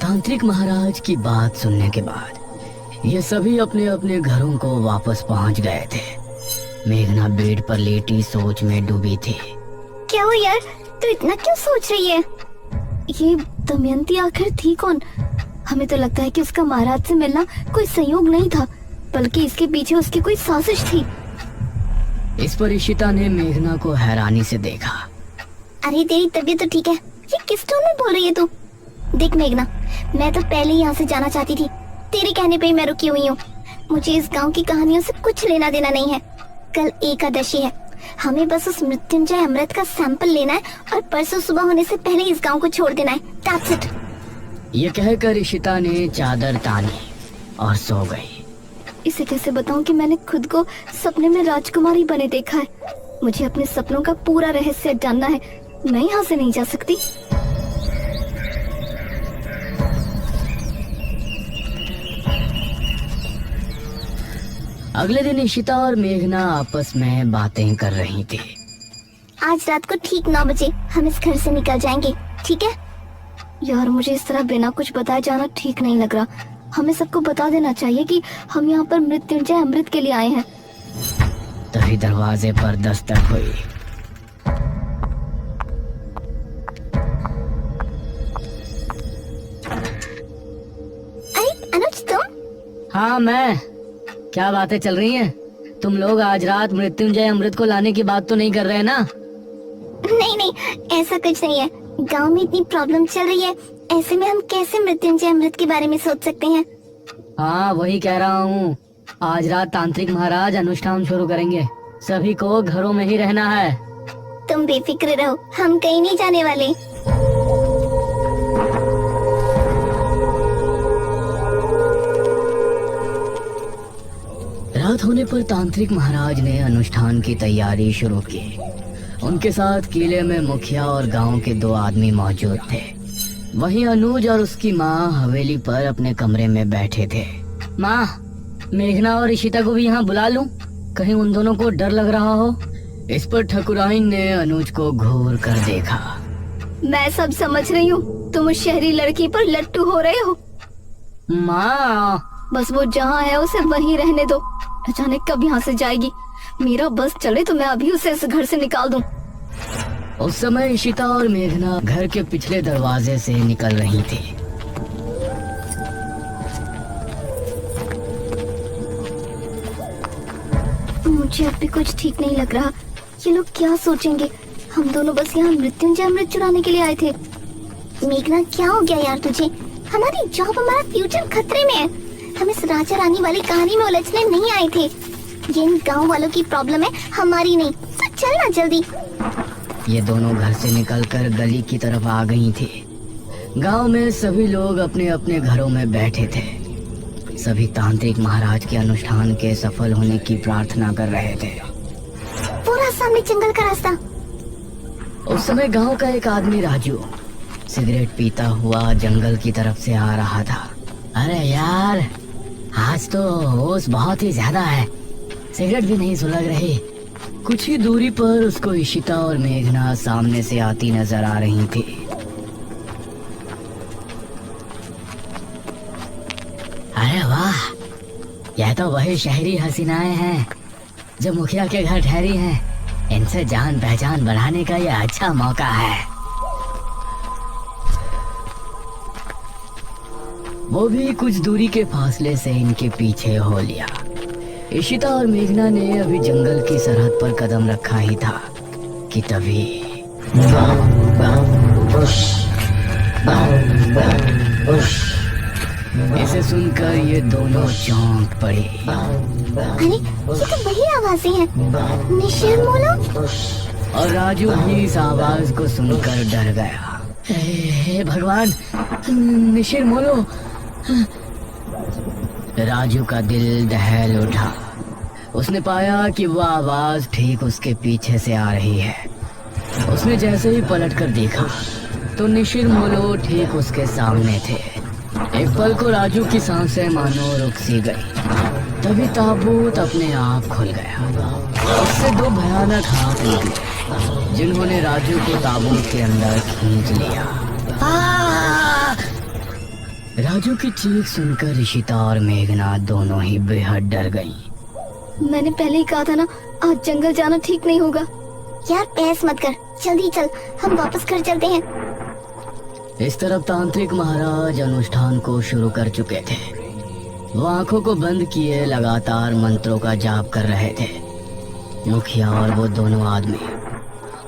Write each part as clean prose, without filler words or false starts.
तांत्रिक महाराज की बात सुनने के बाद ये सभी अपने अपने घरों को वापस पहुंच गए थे। मेघना बेड पर लेटी सोच में डूबी थी। क्या हो यार, तू इतना क्यों सोच रही है? ये दमयंती आखिर थी कौन? हमें तो लगता है कि उसका महाराज से मिलना कोई संयोग नहीं था, बल्कि इसके पीछे उसकी कोई साजिश थी। इस पर इशिता ने मेघना को हैरानी से देखा। अरे तेरी तबीयत तो ठीक है, ये किस टोन में बोल रही है तू? देख मेघना, मैं तो पहले ही यहाँ से जाना चाहती थी, तेरे कहने पे ही मैं रुकी हुई हूँ। मुझे इस गांव की कहानियों से कुछ लेना देना नहीं है। कल एकादशी है, हमें बस उस मृत्युंजय अमृत का सैंपल लेना है और परसों सुबह होने से पहले इस गांव को छोड़ देना है। That's it। ये कहकर इशिता ने चादर तानी और सो गई। इसे कैसे बताऊं कि मैंने खुद को सपने में राजकुमारी बने देखा है। मुझे अपने सपनों का पूरा रहस्य जानना है, मैं यहाँ से नहीं जा सकती। अगले दिन इशिता और मेघना आपस में बातें कर रही थी। आज रात को ठीक 9 बजे हम इस घर से निकल जाएंगे, ठीक है? यार मुझे इस तरह बिना कुछ बताए जाना ठीक नहीं लग रहा। हमें सबको बता देना चाहिए कि हम यहाँ पर मृत्युंजय अमृत के लिए आए हैं। तभी दरवाजे पर दस्तक हुई। अरे अनुज तुम? हाँ मैं। क्या बातें चल रही हैं? तुम लोग आज रात मृत्युंजय अमृत को लाने की बात तो नहीं कर रहे ना? नहीं नहीं, ऐसा कुछ नहीं है। गांव में इतनी प्रॉब्लम चल रही है, ऐसे में हम कैसे मृत्युंजय अमृत के बारे में सोच सकते हैं? हाँ वही कह रहा हूँ। आज रात तांत्रिक महाराज अनुष्ठान शुरू करेंगे, सभी को घरों में ही रहना है। तुम बेफिक्र रहो, हम कहीं नहीं जाने वाले। रात होने पर तांत्रिक महाराज ने अनुष्ठान की तैयारी शुरू की। उनके साथ किले में मुखिया और गांव के 2 आदमी मौजूद थे। वहीं अनुज और उसकी माँ हवेली पर अपने कमरे में बैठे थे। माँ, मेघना और इशिता को भी यहाँ बुला लूं? कहीं उन दोनों को डर लग रहा हो। इस पर ठकुराइन ने अनुज को घूर कर देखा। मैं सब समझ रही हूँ, तुम उस शहरी लड़की पर लट्टू हो रहे हो। माँ, बस वो जहाँ है उसे वहीं रहने दो, न जाने कब यहाँ से जाएगी। मेरा बस चले तो मैं अभी उसे इस घर से निकाल दूं। उस समय इशिता और मेघना घर के पिछले दरवाजे से निकल रही थी। मुझे अब भी कुछ ठीक नहीं लग रहा। ये लोग क्या सोचेंगे? हम दोनों बस यहाँ मृत्युंजय अमृत चुराने के लिए आए थे। मेघना क्या हो गया यार तुझे? हमारी जॉब, हमारा फ्यूचर खतरे में है। हम इस राजा रानी वाली कहानी में उलझने नहीं आए थे। ये इन गाँव वालों की प्रॉब्लम है, हमारी नहीं। तो चलना जल्दी। ये दोनों घर से निकलकर गली की तरफ आ गई थी। गांव में सभी लोग अपने अपने घरों में बैठे थे। सभी तांत्रिक महाराज के अनुष्ठान के सफल होने की प्रार्थना कर रहे थे। पूरा सामने जंगल का रास्ता। उस समय गांव का एक आदमी राजू सिगरेट पीता हुआ जंगल की तरफ से आ रहा था। अरे यार, आज तो होश बहुत ही ज्यादा है, सिगरेट भी नहीं सुलग रही। कुछ ही दूरी पर उसको इशिता और मेघना सामने से आती नजर आ रही थी। अरे वाह, यह तो वही शहरी हसीनाएं हैं जो मुखिया के घर ठहरी हैं। इनसे जान पहचान बढ़ाने का यह अच्छा मौका है। वो भी कुछ दूरी के फासले से इनके पीछे हो लिया। इशिता और मेघना ने अभी जंगल की सरहद पर कदम रखा ही था कि तभी इसे सुनकर ये दोनों चौंक पड़े। अरे ये तो वही आवाजें हैं, निशिर मोलो। और राजू भी इस आवाज को सुनकर डर गया। हे भगवान, निशिर मोलो। राजू का दिल दहल उठा। उसने पाया कि वह आवाज ठीक उसके पीछे से आ रही है। उसने जैसे ही पलटकर देखा तो निशिर मोलो ठीक उसके सामने थे। एक पल को राजू की सांसें मानो रुक सी गई। तभी ताबूत अपने आप खुल गया। उससे 2 भयानक हाथ निकले जिन्होंने राजू को ताबूत के अंदर खींच लिया। राजू की चीख सुनकर ईशिता और मेघना दोनों ही बेहद डर गईं। मैंने पहले ही कहा था ना, आज जंगल जाना ठीक नहीं होगा। यार बहस मत कर, जल्दी चल, हम वापस घर चलते हैं। इस तरफ तांत्रिक महाराज अनुष्ठान को शुरू कर चुके थे। वो आंखों को बंद किए लगातार मंत्रों का जाप कर रहे थे। मुखिया और वो दोनों आदमी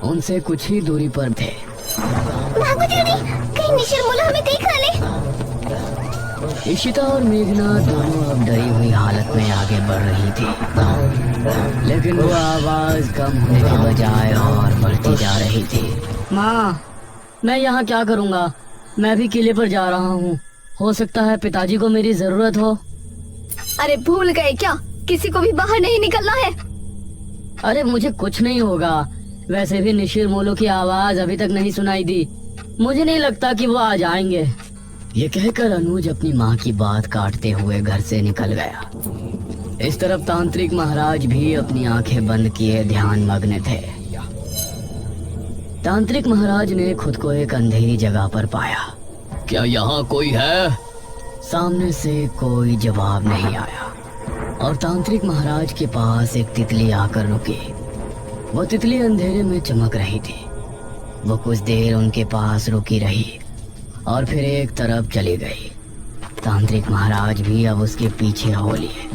उनसे कुछ ही दूरी पर थे। भागो जल्दी, कहीं निशिर मोला हमें देख ना ले। ईशिता और मेघना दोनों अब डरी हुई हालत में आगे बढ़ रही थी, लेकिन वो आवाज कम होने के बजाय और बढ़ती जा रही थी। माँ, मैं यहाँ क्या करूँगा? मैं भी किले पर जा रहा हूँ। हो सकता है पिताजी को मेरी जरूरत हो। अरे भूल गए क्या, किसी को भी बाहर नहीं निकलना है। अरे मुझे कुछ नहीं होगा। वैसे भी निशिर मोलो की आवाज अभी तक नहीं सुनाई दी। मुझे नहीं लगता कि वो आ जाएंगे। ये कहकर अनुज अपनी माँ की बात काटते हुए घर से निकल गया। इस तरफ तांत्रिक महाराज भी अपनी आंखें बंद किए ध्यान मग्न थे। तांत्रिक महाराज ने खुद को एक अंधेरी जगह पर पाया। क्या यहाँ कोई है? सामने से कोई जवाब नहीं आया और तांत्रिक महाराज के पास एक तितली आकर रुकी। वो तितली अंधेरे में चमक रही थी। वो कुछ देर उनके पास रुकी रही और फिर एक तरफ चली गई। तांत्रिक महाराज भी अब उसके पीछे हो लिए।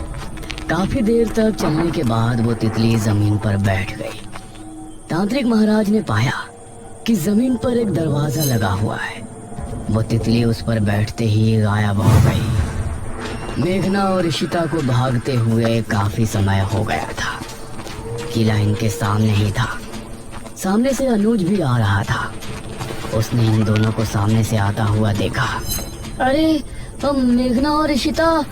काफी देर तक चलने के बाद वो तितली जमीन पर बैठ गई। तांत्रिक महाराज ने पाया कि जमीन पर एक दरवाजा लगा हुआ है। वो तितली उस पर बैठते ही गायब हो गई। मेघना और ईशिता को भागते हुए काफी समय हो गया था। किला इनके सामने ही था। सामने से अनुज भी आ रहा था। उसने इन दोनों को सामने से आता हुआ देखा। अरे मेघना और ईशिता,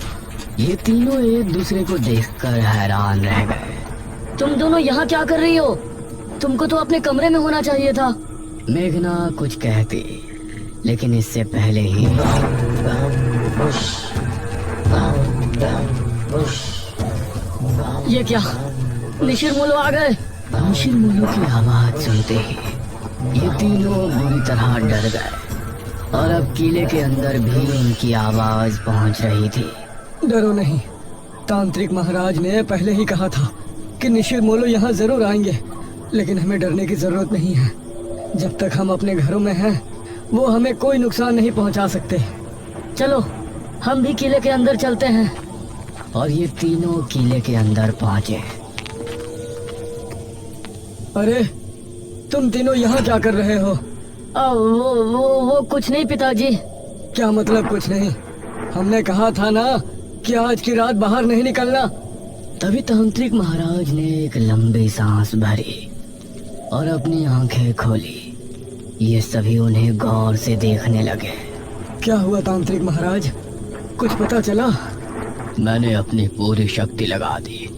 ये तीनों एक दूसरे को देखकर हैरान रह गए। तुम दोनों यहाँ क्या कर रही हो? तुमको तो अपने कमरे में होना चाहिए था। मेघना कुछ कहती, लेकिन इससे पहले ही ये क्या? निशिर मोलो आ गए। निशिर मोलो की आवाज सुनते ही ये तीनों बुरी तरह डर गए और अब किले के अंदर भी उनकी आवाज पहुंच रही थी। डरो नहीं, तांत्रिक महाराज ने पहले ही कहा था कि निशिर मोलो यहाँ जरूर आएंगे, लेकिन हमें डरने की जरूरत नहीं है। जब तक हम अपने घरों में हैं, वो हमें कोई नुकसान नहीं पहुंचा सकते। चलो हम भी किले के अंदर चलते हैं। और ये तीनों किले के अंदर पहुंचे। अरे तुम तीनों यहाँ क्या कर रहे हो? वो कुछ नहीं पिताजी। क्या मतलब कुछ नहीं? हमने कहा था ना कि आज की रात बाहर नहीं निकलना। तभी तांत्रिक महाराज ने एक लंबी सांस भरी और अपनी आंखें खोली। ये सभी उन्हें गौर से देखने लगे। क्या हुआ तांत्रिक महाराज, कुछ पता चला? मैंने अपनी पूरी शक्ति लगा दी,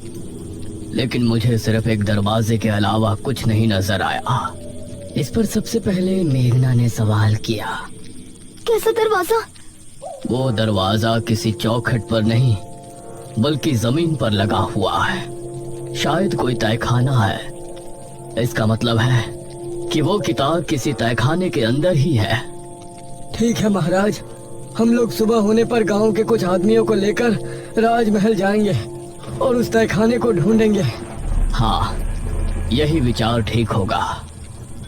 लेकिन मुझे सिर्फ एक दरवाजे के अलावा कुछ नहीं नजर आया। इस पर सबसे पहले मेघना ने सवाल किया। कैसा दरवाजा? वो दरवाजा किसी चौखट पर नहीं, बल्कि जमीन पर लगा हुआ है। शायद कोई तहखाना है। इसका मतलब है कि वो किताब किसी तहखाने के अंदर ही है। ठीक है महाराज, हम लोग सुबह होने पर गांव के कुछ आदमियों को लेकर राजमहल जाएंगे और उस तहखाने को ढूंढेंगे। हाँ, यही विचार ठीक होगा।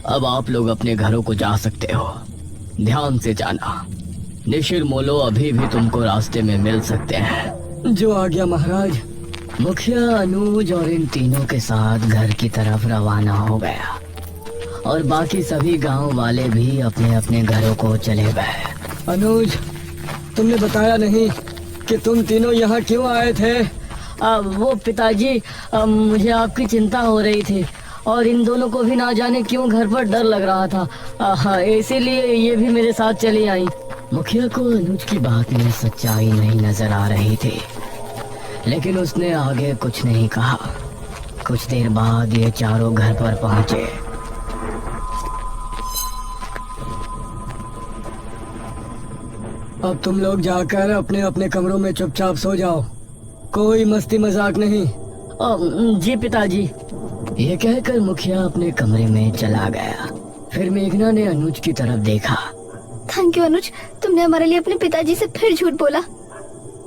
अब आप लोग अपने घरों को जा सकते हो। ध्यान से जाना, निशिर मोलो अभी भी तुमको रास्ते में मिल सकते हैं। जो आ गया महाराज। मुखिया अनुज और इन तीनों के साथ घर की तरफ रवाना हो गया और बाकी सभी गांव वाले भी अपने अपने घरों को चले गए। अनुज, तुमने बताया नहीं कि तुम तीनों यहाँ क्यों आए थे? वो पिताजी, मुझे आपकी चिंता हो रही थी और इन दोनों को भी ना जाने क्यों घर पर डर लग रहा था। इसीलिए ये भी मेरे साथ चली आई। मुखिया को अनुज की बात में सच्चाई नहीं नजर आ रही थी, लेकिन उसने आगे कुछ नहीं कहा। कुछ देर बाद ये चारों घर पर पहुंचे। अब तुम लोग जाकर अपने अपने कमरों में चुपचाप सो जाओ। कोई मस्ती मजाक नहीं। जी पिताजी। ये कहकर मुखिया अपने कमरे में चला गया। फिर मेघना ने अनुज की तरफ देखा। थैंक यू अनुज, तुमने हमारे लिए अपने पिताजी से फिर झूठ बोला।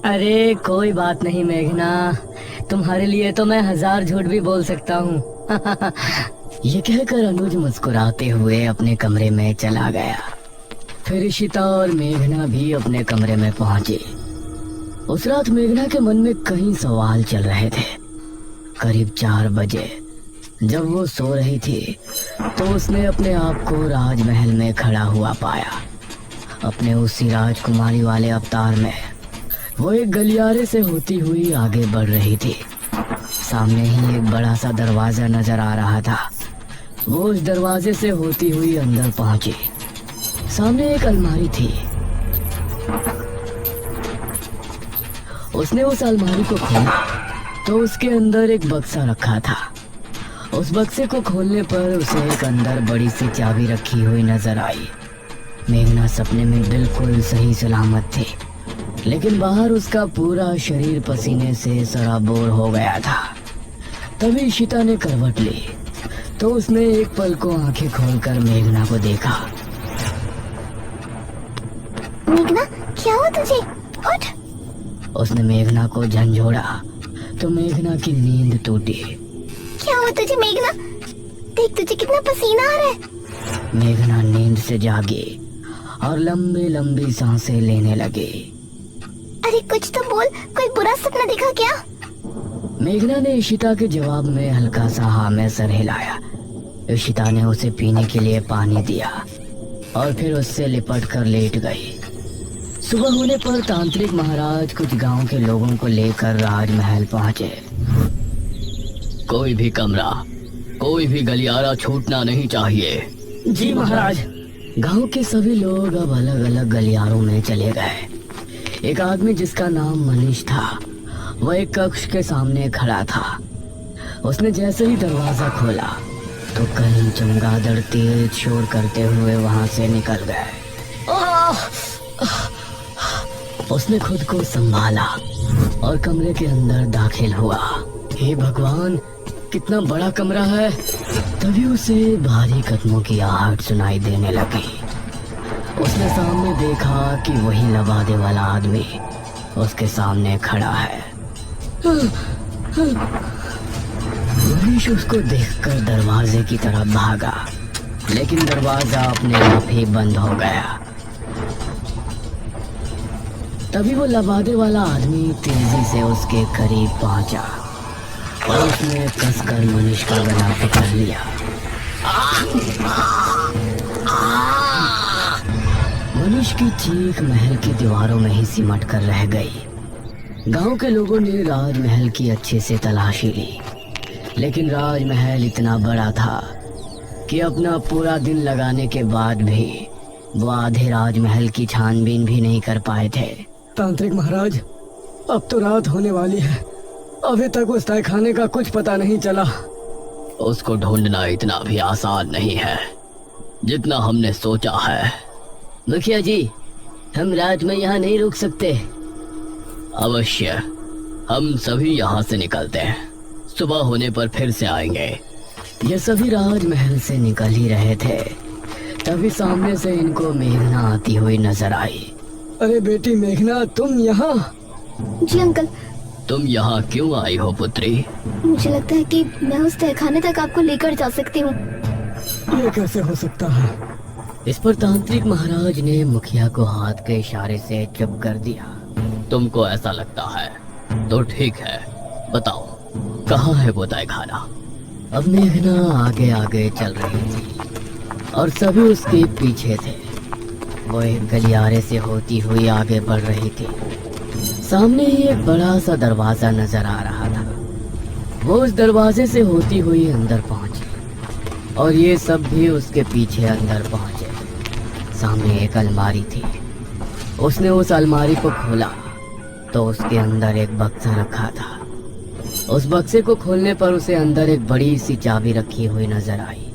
अरे कोई बात नहीं मेघना, तुम्हारे लिए तो मैं 1000 झूठ भी बोल सकता हूँ। ये कहकर अनुज मुस्कुराते हुए अपने कमरे में चला गया। फिर इशिता और मेघना भी अपने कमरे में पहुंचे। उस रात मेघना के मन में कई सवाल चल रहे थे। करीब 4 बजे जब वो सो रही थी तो उसने अपने आप को राजमहल में खड़ा हुआ पाया। अपने उसी राजकुमारी वाले अवतार में वो एक गलियारे से होती हुई आगे बढ़ रही थी। सामने ही एक बड़ा सा दरवाजा नजर आ रहा था। वो उस दरवाजे से होती हुई अंदर पहुंची। सामने एक अलमारी थी। उसने उस अलमारी को खोला तो उसके अंदर एक बक्सा रखा था। उस बक्से को खोलने पर उसे एक अंदर बड़ी सी चाबी रखी हुई नजर आई। मेघना सपने में बिल्कुल सही सलामत थी, लेकिन बाहर उसका पूरा शरीर पसीने से सराबोर हो गया था। तभी इशिता ने करवट ली तो उसने एक पल को आंखें खोलकर मेघना को देखा। मेघना, क्या हुआ तुझे? उठ। उसने मेघना को झंझोड़ा तो मेघना की नींद टूटी। क्या हुआ तुझे मेघना? देख तुझे कितना पसीना आ रहा है। मेघना नींद से जागी और लंबी लंबी सांसें लेने लगी। अरे कुछ तो बोल, कोई बुरा सपना देखा क्या? मेघना ने इशिता के जवाब में हल्का सा हाँ में सर हिलाया। इशिता ने उसे पीने के लिए पानी दिया और फिर उससे लिपट कर लेट गई। सुबह होने पर तांत्रिक महाराज कुछ गांव के लोगों को लेकर राजमहल पहुंचे। कोई भी कमरा, कोई भी गलियारा छूटना नहीं चाहिए। जी महाराज। गांव के सभी लोग अब अलग अलग गलियारों में चले गए। एक आदमी जिसका नाम मनीष था, वह एक कक्ष के सामने खड़ा था। उसने जैसे ही दरवाजा खोला तो कई चमगादड़ तेज शोर करते हुए वहां से निकल गए। उसने खुद को संभाला और कमरे के अंदर दाखिल हुआ। हे भगवान, कितना बड़ा कमरा है। तभी उसे भारी कदमों की आहट सुनाई देने लगी। उसने सामने देखा कि वही लबादे वाला आदमी उसके सामने खड़ा है। मनीष उसको देखकर दरवाजे की तरफ भागा, लेकिन दरवाजा अपने आप ही बंद हो गया। तभी वो लबादे वाला आदमी तेजी से उसके करीब पहुंचा और उसने कसकर मनीष का गला पकड़ लिया। मनीष की चीख महल की दीवारों में ही सिमट कर रह गई। गांव के लोगों ने राजमहल की अच्छे से तलाशी ली, लेकिन राजमहल इतना बड़ा था कि अपना पूरा दिन लगाने के बाद भी वो आधे राजमहल की छानबीन भी नहीं कर पाए थे। तांत्रिक महाराज, अब तो रात होने वाली है। अभी तक उस तहखाने का कुछ पता नहीं चला। उसको ढूंढना इतना भी आसान नहीं है जितना हमने सोचा है। मुखिया जी, हम रात में यहाँ नहीं रुक सकते। अवश्य, हम सभी यहाँ से निकलते हैं। सुबह होने पर फिर से आएंगे। ये सभी राजमहल से निकल ही रहे थे, तभी सामने से इनको मेघना आती हुई नजर आई। अरे बेटी मेघना, तुम यहाँ? जी अंकल। तुम यहाँ क्यों आई हो पुत्री? मुझे लगता है कि मैं उस तहखाने तक आपको लेकर जा सकती हूँ। ये कैसे हो सकता है? इस पर तांत्रिक महाराज ने मुखिया को हाथ के इशारे से चुप कर दिया। तुमको ऐसा लगता है तो ठीक है, बताओ कहाँ है वो तहखाना? अब मेघना आगे आगे चल रही थी और सभी उसके पीछे थे। वो एक गलियारे से होती हुई आगे बढ़ रही थी। सामने ही एक बड़ा सा दरवाजा नजर आ रहा था। वो उस दरवाजे से होती हुई अंदर पहुंची और ये सब भी उसके पीछे अंदर पहुंचे। सामने एक अलमारी थी। उसने उस अलमारी को खोला तो उसके अंदर एक बक्सा रखा था। उस बक्से को खोलने पर उसे अंदर एक बड़ी सी चाबी रखी हुई नजर आई,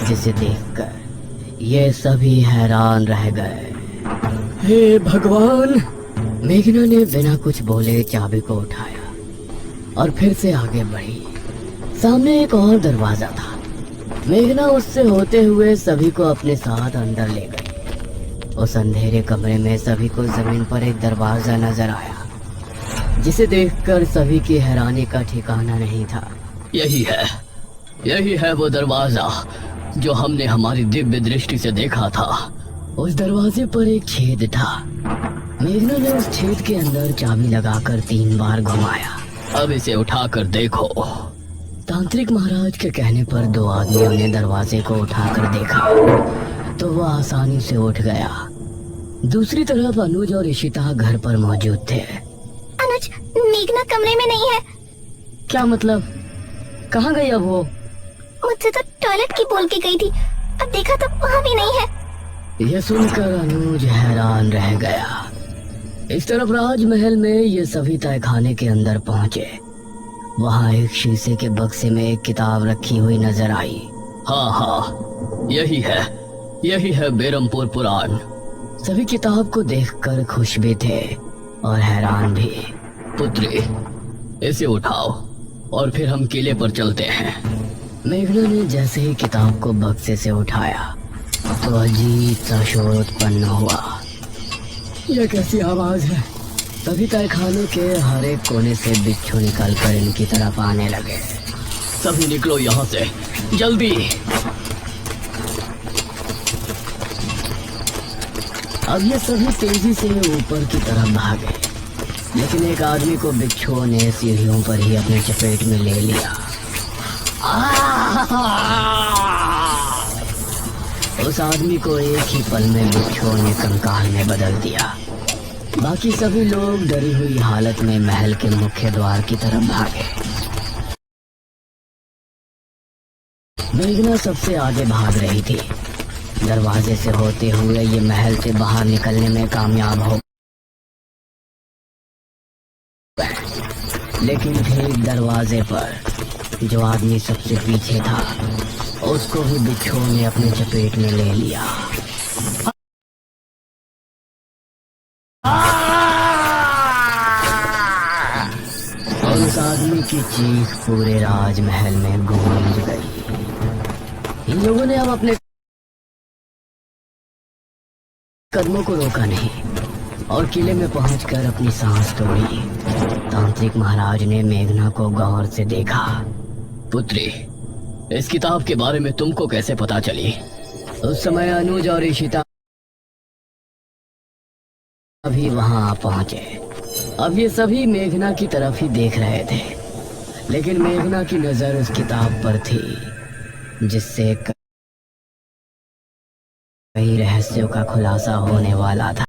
जिसे देखकर ये सभी हैरान रह गए। हे भगवान! मेघना ने बिना कुछ बोले चाबी को उठाया और फिर से आगे बढ़ी। सामने एक और दरवाजा था। मेघना उससे होते हुए सभी को अपने साथ अंदर ले गई। उस अंधेरे कमरे में सभी को जमीन पर एक दरवाजा नजर आया, जिसे देखकर सभी की हैरानी का ठिकाना नहीं था। यही है वो दरवाजा जो हमने हमारी दिव्य दृष्टि से देखा था। उस दरवाजे पर एक छेद था। मेघना ने उस छेद के अंदर चाबी लगाकर 3 बार घुमाया। अब इसे उठाकर देखो। तांत्रिक महाराज के कहने पर 2 आदमियों ने दरवाजे को उठाकर देखा तो वह आसानी से उठ गया। दूसरी तरफ अनुज और इशिता घर पर मौजूद थे। अनुज, मेघना कमरे में नहीं है। क्या मतलब? कहाँ गई अब वो? मुझसे तो टॉयलेट की बोल के गई थी, अब देखा तो वहाँ भी नहीं है। यह सुनकर अनुज हैरान रह गया। इस तरफ राजमहल में ये सभी तहखाने के अंदर पहुंचे। वहाँ एक शीशे के बक्से में एक किताब रखी हुई नजर आई। हाँ, यही है बेरमपुर पुराण। सभी किताब को देखकर खुश भी थे और हैरान भी। पुत्री, इसे उठाओ और फिर हम किले पर चलते हैं। मेघना ने जैसे ही किताब को बक्से से उठाया तो अजीब सा शोर उत्पन्न हुआ। यह कैसी आवाज है? तभी तहखाने के हर एक कोने से बिच्छू निकलकर इनकी तरफ आने लगे। सभी निकलो यहाँ से, जल्दी। अब ये सभी तेजी से ऊपर की तरफ भागे, लेकिन एक आदमी को बिच्छुओं ने सीढ़ियों पर ही अपने चपेट में ले लिया। उस आदमी को एक ही पल में बिच्छुओं ने कंकाल में बदल दिया। बाकी सभी लोग डरी हुई हालत में महल के मुख्य द्वार की तरफ भागे। मेघना सबसे आगे भाग रही थी। दरवाजे से होते हुए ये महल से बाहर निकलने में कामयाब हो, लेकिन ठीक दरवाजे पर जो आदमी सबसे पीछे था उसको भी बिच्छुओं ने अपने चपेट में ले लिया। और उस आदमी की चीख पूरे राजमहल में गूंज गई। इन लोगों ने अब अपने कदमों को रोका नहीं और किले में पहुंचकर अपनी सांस तोड़ी। तांत्रिक महाराज ने मेघना को गौर से देखा। पुत्री, इस किताब के बारे में तुमको कैसे पता चली? उस समय अनुज और इशिता अभी वहां पहुंचे। अब ये सभी मेघना की तरफ ही देख रहे थे, लेकिन मेघना की नजर उस किताब पर थी जिससे कई रहस्यों का खुलासा होने वाला था।